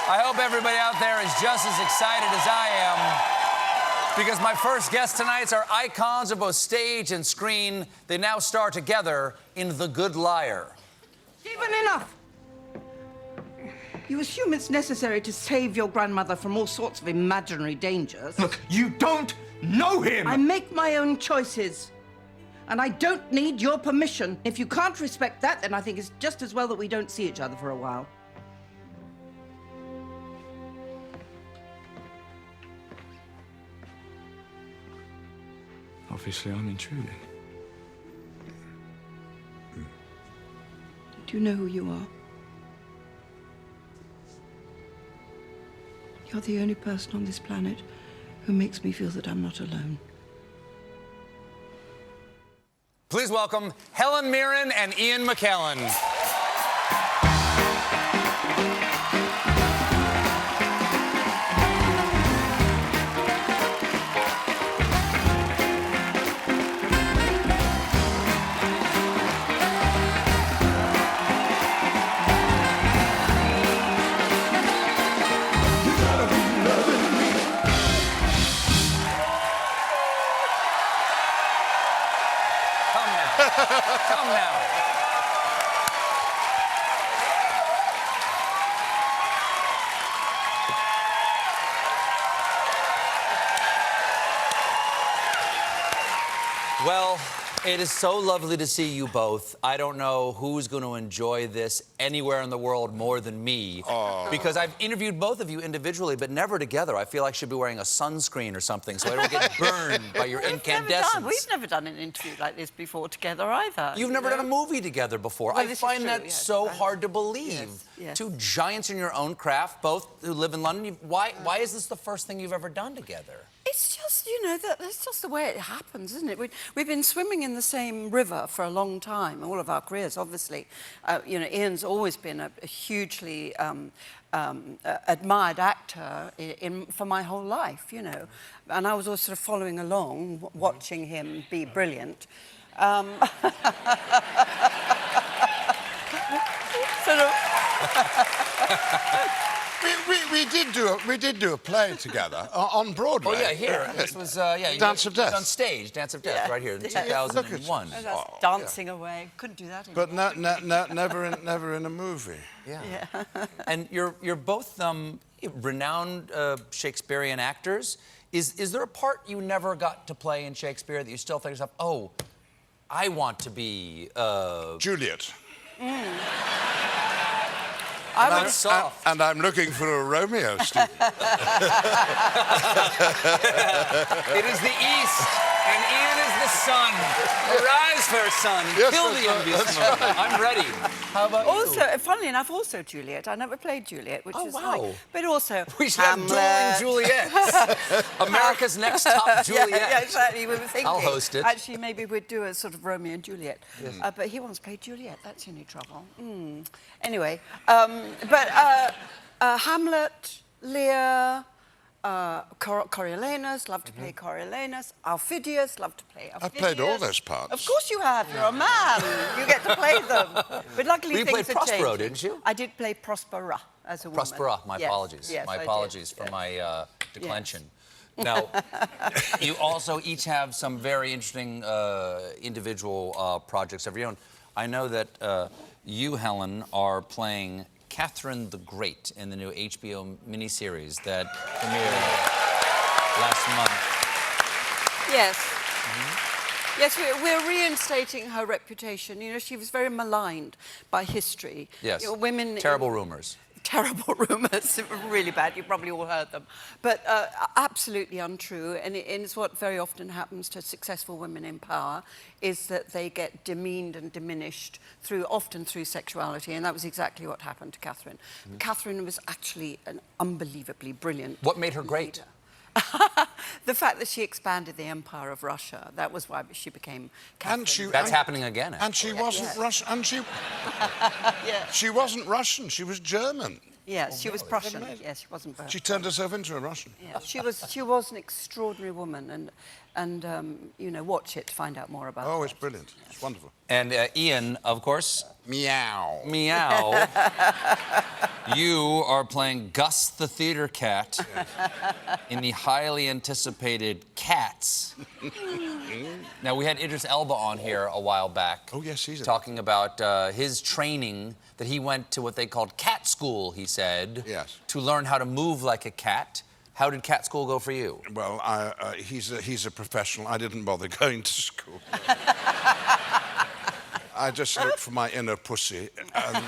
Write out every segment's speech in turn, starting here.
I hope everybody out there is just as excited as I am, because my first guests tonight are icons of both stage and screen. They now star together in The Good Liar. Stephen, enough! You assume it's necessary to save your grandmother from all sorts of imaginary dangers. Look, you don't know him! I make my own choices. And I don't need your permission. If you can't respect that, then I think it's just as well that we don't see each other for a while. Obviously, I'm intruding. Do you know who you are? You're the only person on this planet who makes me feel that I'm not alone. Please welcome Helen Mirren and Ian McKellen. Come now. Well, it is so lovely to see you both. I don't know who's going to enjoy this anywhere in the world more than me. Because I've interviewed both of you individually, but never together. I feel like I should be wearing a sunscreen or something so I don't get burned by your incandescence. We've never done an interview like this before together either. You've never done a movie together before. Well, I find that yes, so hard to believe. Yes. Two giants in your own craft, both who live in London. Why is this the first thing you've ever done together? It's just, you know, that's just the way it happens, isn't it? We've been swimming in the same river for a long time, all of our careers, obviously. You know, Ian's always been a hugely admired actor for my whole life, you know. And I was always sort of following along, watching him be brilliant. Sort of... We did do a play together on Broadway. Oh yeah, here. This was Dance of Death. It was on stage, Dance of Death, right here in 2001. Dancing away. Couldn't do that anymore. But never in a movie. Yeah. And you're both renowned Shakespearean actors. Is there a part you never got to play in Shakespeare that you still think to yourself, oh, I want to be Juliet. And I'm looking for a Romeo student. It is the East, and Ian is the sun. Arise, fair sun, and Yes, kill the envious moon. I'm ready. How about Also, you? funnily enough, also Juliet. I never played Juliet, which is wow. like... But also We should Hamlet. have dueling Juliets. America's next top Juliet. Yeah, exactly. We were thinking. I'll host it. Actually, maybe we'd do a sort of Romeo and Juliet. Yes. But he once played Juliet. That's the only trouble. Anyway, Hamlet, Lear, Coriolanus, love to play Coriolanus. Aufidius, love to play Aufidius. I played all those parts. Of course you have. You're a man. You get to play them. But luckily You things played are Prospero, changing. didn't you? I did play Prospera as a woman. Prospera, my apologies. Yes, my I apologies did. for my declension. Now, you also each have some very interesting individual projects of your own. I know that you, Helen, are playing Catherine the Great in the new HBO miniseries that premiered last month. Yes. Yes, we're reinstating her reputation. You know, she was very maligned by history. Yes. You know, women... Terrible rumours. Terrible rumours, really bad. You've probably all heard them. But absolutely untrue, and it's what very often happens to successful women in power, is that they get demeaned and diminished often through sexuality, and that was exactly what happened to Catherine. Catherine was actually an unbelievably brilliant... What made her great? The fact that she expanded the empire of Russia, that was why she became Catherine. That's happening again. And she wasn't Russian. And she wasn't Russian. She was German. Yes, she was Prussian. Yes, she wasn't Prussian. She turned herself into a Russian. Yeah, she was an extraordinary woman, and you know, watch it to find out more about it. Oh, it's brilliant. It's wonderful. And Ian, of course. Meow. Meow. You are playing Gus the theater cat in the highly anticipated Cats. Now, we had Idris Elba on here a while back. Oh, yes, he's talking about his training, that he went to what they called cat school, he said. Yes. To learn how to move like a cat. How did cat school go for you? Well, he's a professional. I didn't bother going to school. I just looked for my inner pussy, and...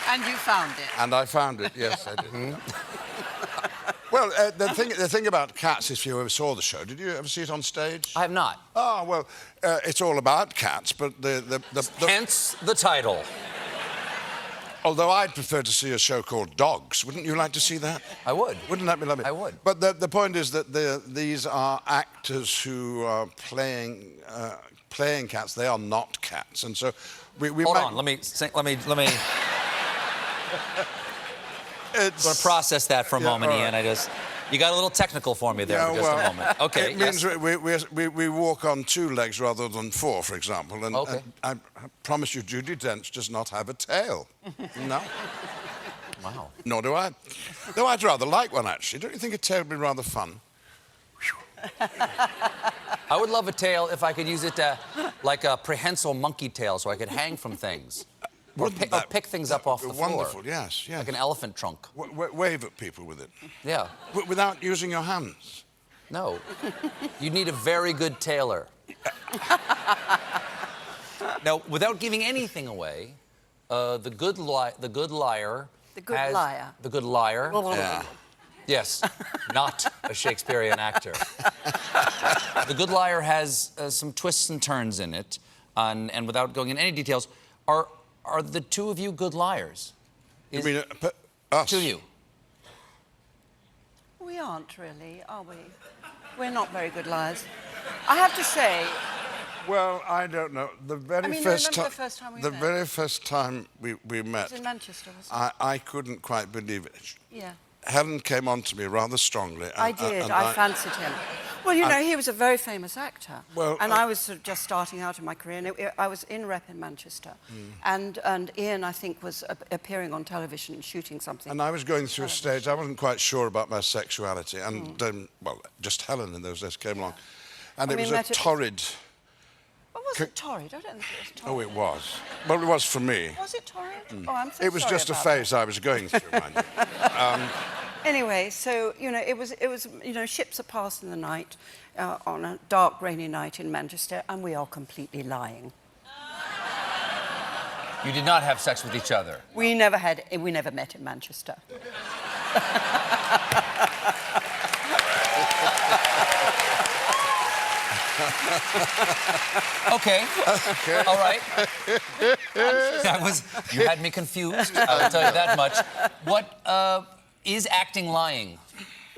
And you found it. And I found it, yes, I did. Well, the thing about Cats, if you ever saw the show, did you ever see it on stage? I have not. Oh, well, it's all about cats, but the Hence the title. Although I'd prefer to see a show called Dogs. Wouldn't you like to see that? I would. Wouldn't that be lovely? I would. But the point is that these are actors who are playing cats. They are not cats, and so we Hold might... on. Let me. It's... I'm going to process that for a moment, right. Ian. You got a little technical for me there for just a moment. Okay. It means we walk on 2 legs rather than 4, for example. And, okay. I promise you, Judi Dench does not have a tail. No. Wow. Nor do I. Though I'd rather like one, actually. Don't you think a tail would be rather fun? I would love a tail if I could use it like a prehensile monkey tail, so I could hang from things. Or pick things up off the floor. Wonderful, yes, yes. Like an elephant trunk. Wave at people with it. Yeah. Without using your hands. No. You need a very good tailor. Now, without giving anything away, the good liar. The good liar. The good liar. Yeah. Yes, not a Shakespearean actor. The Good Liar has some twists and turns in it, and without going into any details, are the 2 of you good liars? You mean us? 2 of you. We aren't really, are we? We're not very good liars. I have to say... Well, I don't know. The very first time... the first time we the met? very first time we met... It was in Manchester, wasn't it? I couldn't quite believe it. Yeah. Helen came on to me rather strongly. I did. I fancied him. Well, you know, he was a very famous actor. Well, and I was sort of just starting out in my career. And I was in rep in Manchester. And Ian, I think, was appearing on television and shooting something. And I was going through a stage. I wasn't quite sure about my sexuality. And, well, just Helen in those days came along. And it was a torrid... Well, was it torrid? I don't think it was torrid. Oh, it was. Well, it was for me. Was it torrid? Oh, I'm so It was sorry just a about phase I was going through, mind you. Anyway, so, you know, it was, you know, ships are passing the night on a dark, rainy night in Manchester, and we are completely lying. You did not have sex with each other? We never met in Manchester. Okay. All right. You had me confused, I will tell you that much. What is acting lying?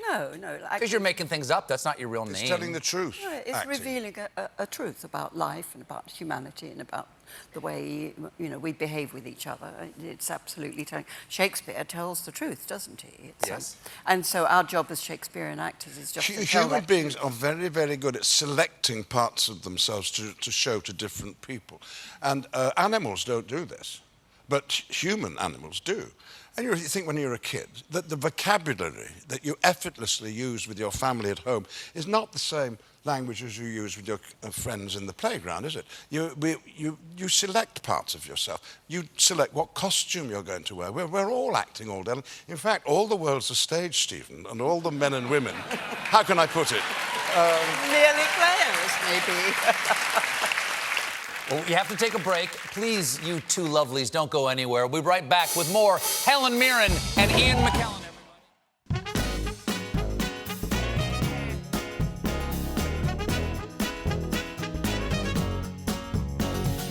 No. Because you're making things up. That's not your real name. It's telling the truth. No, it's acting. revealing a truth about life and about humanity and about the way, you know, we behave with each other. It's absolutely telling. Shakespeare tells the truth, doesn't he? Yes. And so our job as Shakespearean actors is just to tell Human that beings are very, very good at selecting parts of themselves to show to different people. And animals don't do this, but human animals do. And you think when you're a kid that the vocabulary that you effortlessly use with your family at home is not the same language as you use with your friends in the playground, is it? You select parts of yourself. You select what costume you're going to wear. We're all acting all day. In fact, all the world's a stage, Stephen, and all the men and women, how can I put it? merely players, maybe. Well, you have to take a break. Please, you 2 lovelies, don't go anywhere. We'll be right back with more Helen Mirren and Ian McKellen.